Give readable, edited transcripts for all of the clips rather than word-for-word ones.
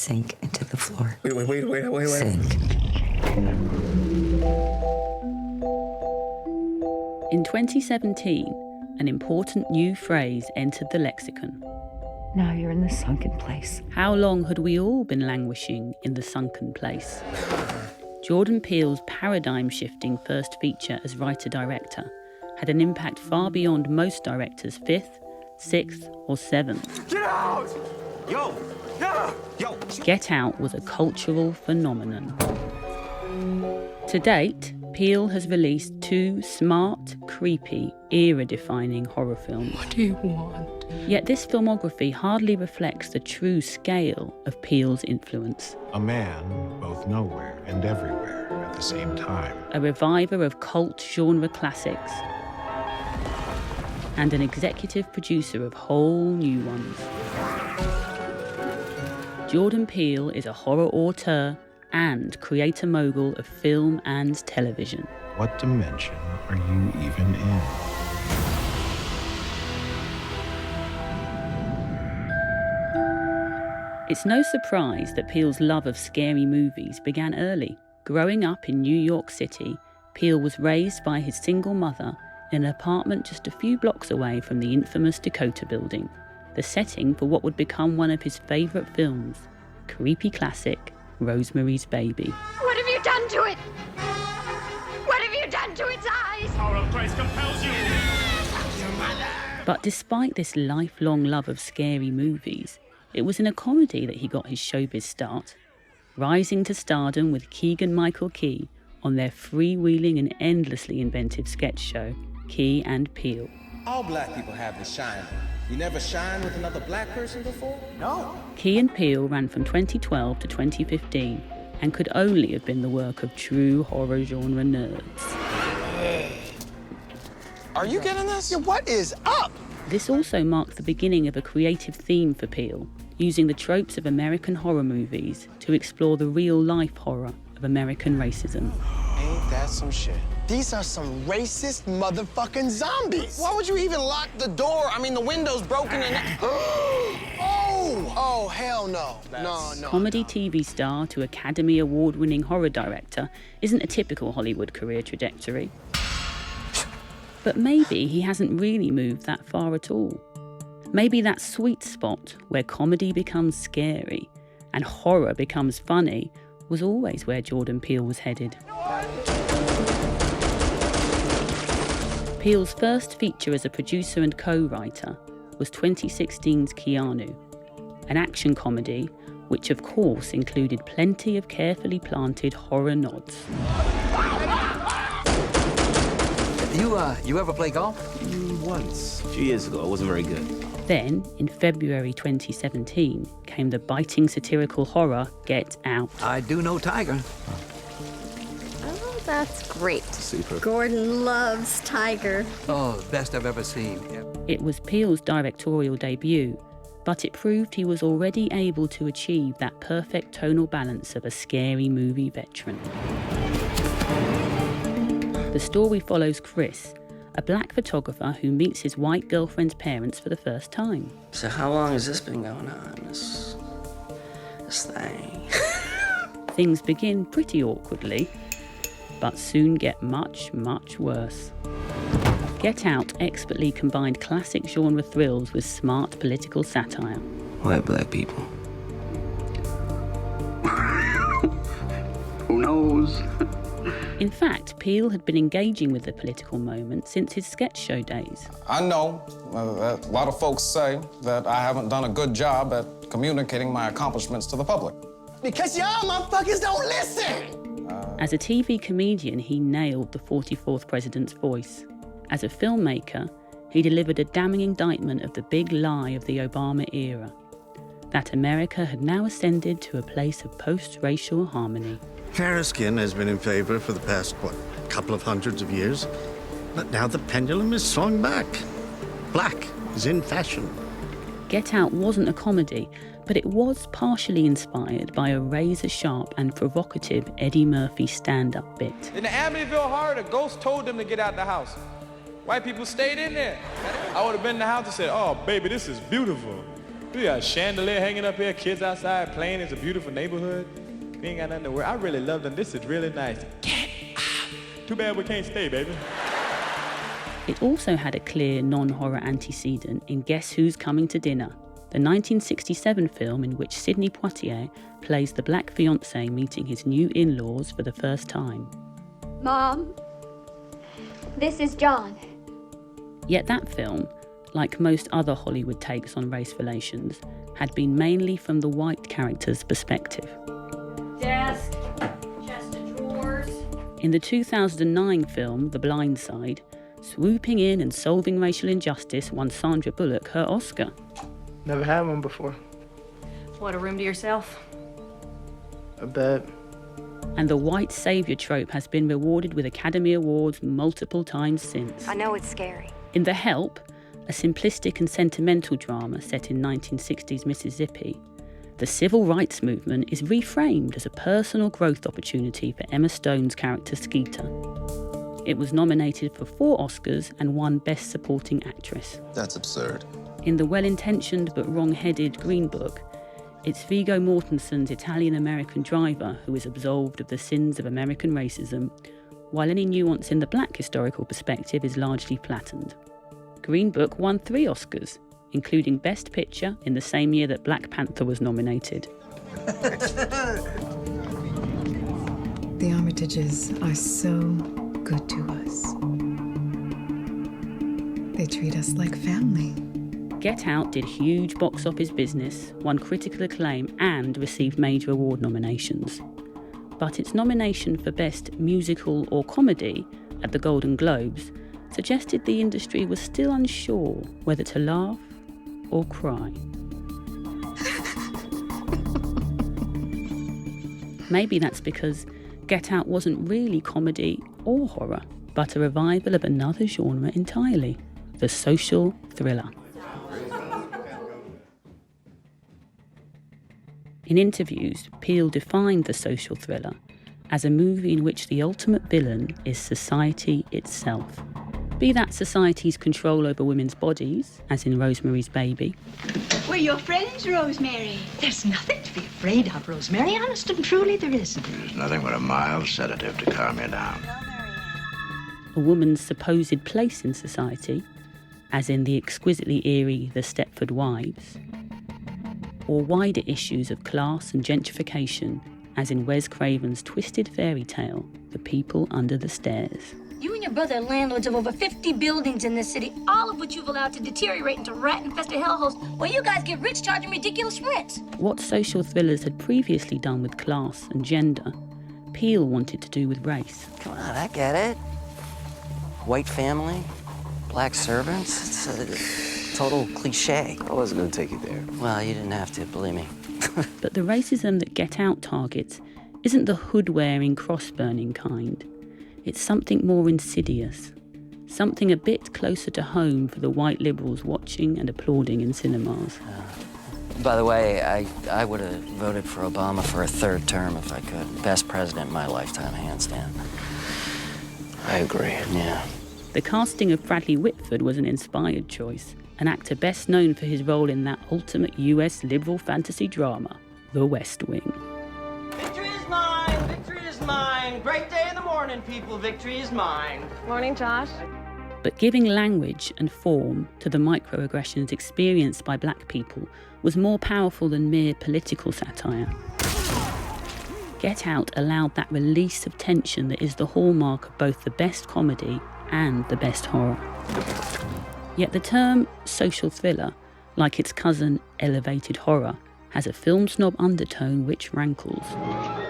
sink into the floor. Wait. Sink. In 2017, an important new phrase entered the lexicon. Now you're in the sunken place. How long had we all been languishing in the sunken place? Jordan Peele's paradigm-shifting first feature as writer-director had an impact far beyond most directors' fifth, sixth or seventh. Get out! Yo! Get Out was a cultural phenomenon. To date, Peele has released 2 smart, creepy, era-defining horror films. What do you want? Yet this filmography hardly reflects the true scale of Peele's influence. A man both nowhere and everywhere at the same time. A reviver of cult genre classics, and an executive producer of whole new ones. Jordan Peele is a horror auteur and creator mogul of film and television. What dimension are you even in? It's no surprise that Peele's love of scary movies began early. Growing up in New York City, Peele was raised by his single mother in an apartment just a few blocks away from the infamous Dakota Building, the setting for what would become one of his favourite films, creepy classic Rosemary's Baby. What have you done to it? What have you done to its eyes? Power of Christ compels you! But despite this lifelong love of scary movies, it was in a comedy that he got his showbiz start, rising to stardom with Keegan-Michael Key on their freewheeling and endlessly inventive sketch show, Key and Peele. All black people have the shine. You never shine with another black person before? No. Key and Peele ran from 2012 to 2015 and could only have been the work of true horror genre nerds. Are you getting this? Yeah, what is up? This also marked the beginning of a creative theme for Peele, using the tropes of American horror movies to explore the real-life horror of American racism. Ain't that some shit? These are some racist motherfucking zombies. Why would you even lock the door? I mean, the window's broken and... Oh, hell no. No. Comedy TV star to Academy Award-winning horror director isn't a typical Hollywood career trajectory. But maybe he hasn't really moved that far at all. Maybe that sweet spot where comedy becomes scary and horror becomes funny was always where Jordan Peele was headed. Peele's first feature as a producer and co-writer was 2016's Keanu, an action comedy which of course included plenty of carefully planted horror nods. You ever play golf? Once, a few years ago. I wasn't very good. Then, in February 2017, came the biting satirical horror Get Out. I do know Tiger. Oh, that's great. Super. Gordon loves Tiger. Oh, best I've ever seen. Yeah. It was Peele's directorial debut, but it proved he was already able to achieve that perfect tonal balance of a scary movie veteran. The story follows Chris, a black photographer who meets his white girlfriend's parents for the first time. So how long has this been going on, this thing? Things begin pretty awkwardly, but soon get much, much worse. Get Out expertly combined classic genre thrills with smart political satire. White black people. Who knows? In fact, Peele had been engaging with the political moment since his sketch show days. I know that a lot of folks say that I haven't done a good job at communicating my accomplishments to the public. Because y'all motherfuckers don't listen! As a TV comedian, he nailed the 44th president's voice. As a filmmaker, he delivered a damning indictment of the big lie of the Obama era, that America had now ascended to a place of post-racial harmony. Fair skin has been in favor for the past, couple of hundreds of years. But now the pendulum is swung back. Black is in fashion. Get Out wasn't a comedy, but it was partially inspired by a razor-sharp and provocative Eddie Murphy stand-up bit. In the Amityville Horror, the ghost told them to get out the house. White people stayed in there. I would have been in the house and said, "Oh, baby, this is beautiful." We got a chandelier hanging up here, kids outside playing. It's a beautiful neighborhood. We ain't got nothing to worry. I really love them. This is really nice. Get out. Too bad we can't stay, baby. It also had a clear non-horror antecedent in Guess Who's Coming to Dinner, the 1967 film in which Sidney Poitier plays the black fiancé meeting his new in-laws for the first time. Mom, this is John. Yet that film, like most other Hollywood takes on race relations, had been mainly from the white character's perspective. Desk, chest of drawers. In the 2009 film The Blind Side, swooping in and solving racial injustice won Sandra Bullock her Oscar. Never had one before. What, a room to yourself? A bed. And the white saviour trope has been rewarded with Academy Awards multiple times since. I know it's scary. In The Help, a simplistic and sentimental drama set in 1960s Mississippi, the civil rights movement is reframed as a personal growth opportunity for Emma Stone's character Skeeter. It was nominated for 4 Oscars and won Best Supporting Actress. That's absurd. In the well-intentioned but wrong-headed Green Book, it's Viggo Mortensen's Italian-American driver who is absolved of the sins of American racism, while any nuance in the black historical perspective is largely flattened. Green Book won 3 Oscars, including Best Picture in the same year that Black Panther was nominated. The Armitages are so good to us. They treat us like family. Get Out did huge box office business, won critical acclaim and received major award nominations. But its nomination for Best Musical or Comedy at the Golden Globes suggested the industry was still unsure whether to laugh or cry. Maybe that's because Get Out wasn't really comedy or horror, but a revival of another genre entirely, the social thriller. In interviews, Peele defined the social thriller as a movie in which the ultimate villain is society itself. Be that society's control over women's bodies, as in Rosemary's Baby. We're your friends, Rosemary. There's nothing to be afraid of, Rosemary. Honest and truly, there isn't. There's nothing but a mild sedative to calm you down. A woman's supposed place in society, as in the exquisitely eerie The Stepford Wives. Or wider issues of class and gentrification, as in Wes Craven's twisted fairy tale, The People Under the Stairs. You and your brother are landlords of over 50 buildings in this city, all of which you've allowed to deteriorate into rat-infested hellholes, while you guys get rich charging ridiculous rents. What social thrillers had previously done with class and gender, Peele wanted to do with race. Come on, I get it. White family, black servants, it's a total cliche. I wasn't going to take you there. Well, you didn't have to, believe me. But the racism that Get Out targets isn't the hood-wearing, cross-burning kind. It's something more insidious, something a bit closer to home for the white liberals watching and applauding in cinemas. By the way, I would have voted for Obama for a 3rd term if I could. Best president in my lifetime, hands down. I agree. Yeah. The casting of Bradley Whitford was an inspired choice, an actor best known for his role in that ultimate US liberal fantasy drama, The West Wing. Victory is mine! Victory is mine! Great day in the morning, people. Victory is mine. Morning, Josh. But giving language and form to the microaggressions experienced by black people was more powerful than mere political satire. Get Out allowed that release of tension that is the hallmark of both the best comedy and the best horror. Yet the term social thriller, like its cousin elevated horror, has a film snob undertone which rankles.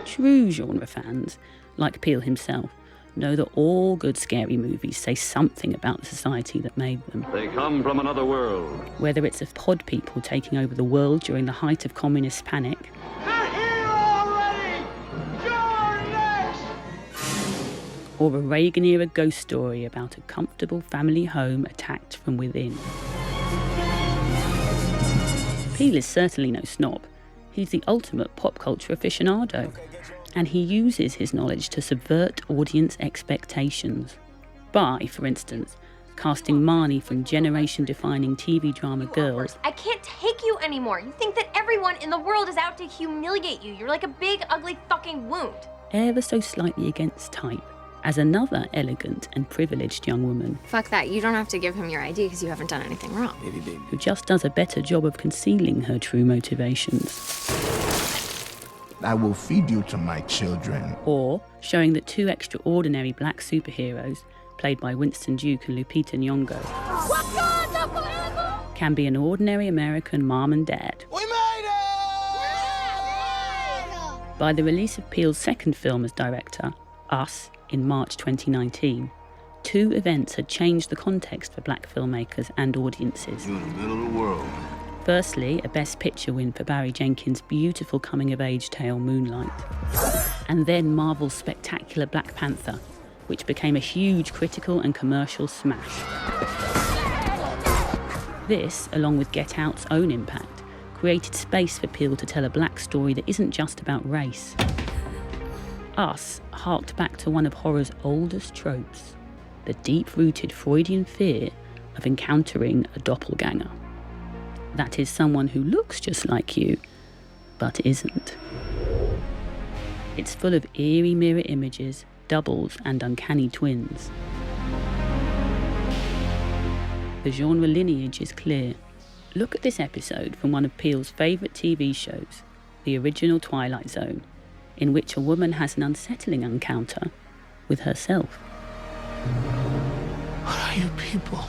True genre fans, like Peele himself, know that all good scary movies say something about the society that made them. They come from another world. Whether it's of pod people taking over the world during the height of communist panic, or a Reagan-era ghost story about a comfortable family home attacked from within. Peele is certainly no snob. He's the ultimate pop culture aficionado, and he uses his knowledge to subvert audience expectations by, for instance, casting Marnie from generation-defining TV drama Girls. I can't take you anymore. You think that everyone in the world is out to humiliate you. You're like a big, ugly fucking wound. Ever so slightly against type, as another elegant and privileged young woman. Fuck that, you don't have to give him your ID because you haven't done anything wrong. Who just does a better job of concealing her true motivations. I will feed you to my children. Or showing that two extraordinary black superheroes, played by Winston Duke and Lupita Nyong'o, can be an ordinary American mom and dad. We made it! By the release of Peele's second film as director, Us, in March 2019, two events had changed the context for black filmmakers and audiences. You're in the middle of the world. Firstly, a Best Picture win for Barry Jenkins' beautiful coming-of-age tale Moonlight. And then Marvel's spectacular Black Panther, which became a huge critical and commercial smash. This, along with Get Out's own impact, created space for Peele to tell a black story that isn't just about race. Us harked back to one of horror's oldest tropes, the deep-rooted Freudian fear of encountering a doppelganger. That is someone who looks just like you, but isn't. It's full of eerie mirror images, doubles, and uncanny twins. The genre lineage is clear. Look at this episode from one of Peele's favourite TV shows, the original Twilight Zone, in which a woman has an unsettling encounter with herself. What are you people?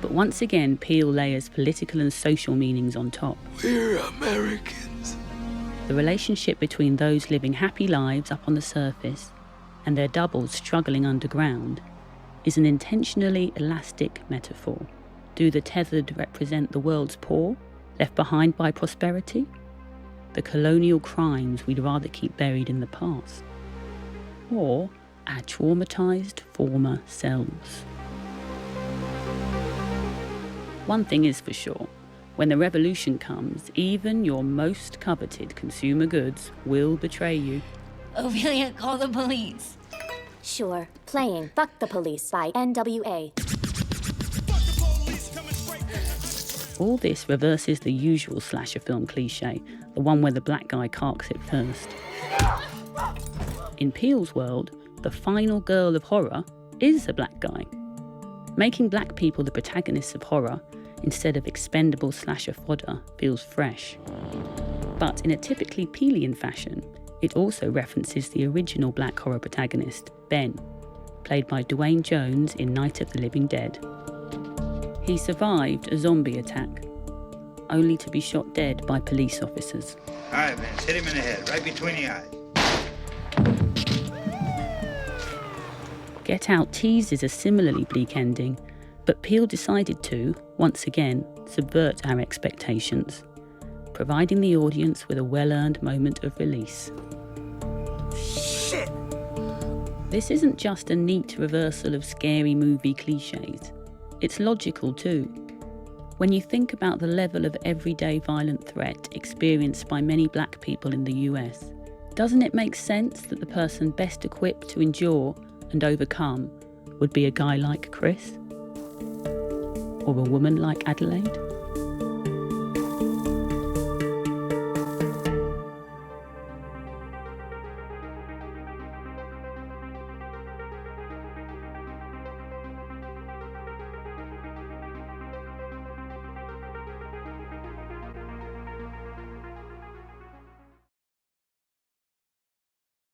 But once again, Peele layers political and social meanings on top. We're Americans. The relationship between those living happy lives up on the surface and their doubles struggling underground is an intentionally elastic metaphor. Do the tethered represent the world's poor, left behind by prosperity? The colonial crimes we'd rather keep buried in the past? Or our traumatised former selves? One thing is for sure, when the revolution comes, even your most coveted consumer goods will betray you. Ophelia, call the police. Sure. Playing Fuck the Police by NWA. All this reverses the usual slasher film cliche, the one where the black guy carks it first. In Peele's world, the final girl of horror is a black guy. Making black people the protagonists of horror instead of expendable slasher fodder feels fresh. But in a typically Peelean fashion, it also references the original black horror protagonist, Ben, played by Dwayne Jones in Night of the Living Dead. He survived a zombie attack, only to be shot dead by police officers. All right, Vince, hit him in the head, right between the eyes. Get Out teases a similarly bleak ending, but Peele decided to, once again, subvert our expectations, providing the audience with a well-earned moment of release. Shit! This isn't just a neat reversal of scary movie cliches. It's logical too. When you think about the level of everyday violent threat experienced by many black people in the US, doesn't it make sense that the person best equipped to endure and overcome would be a guy like Chris? Or a woman like Adelaide?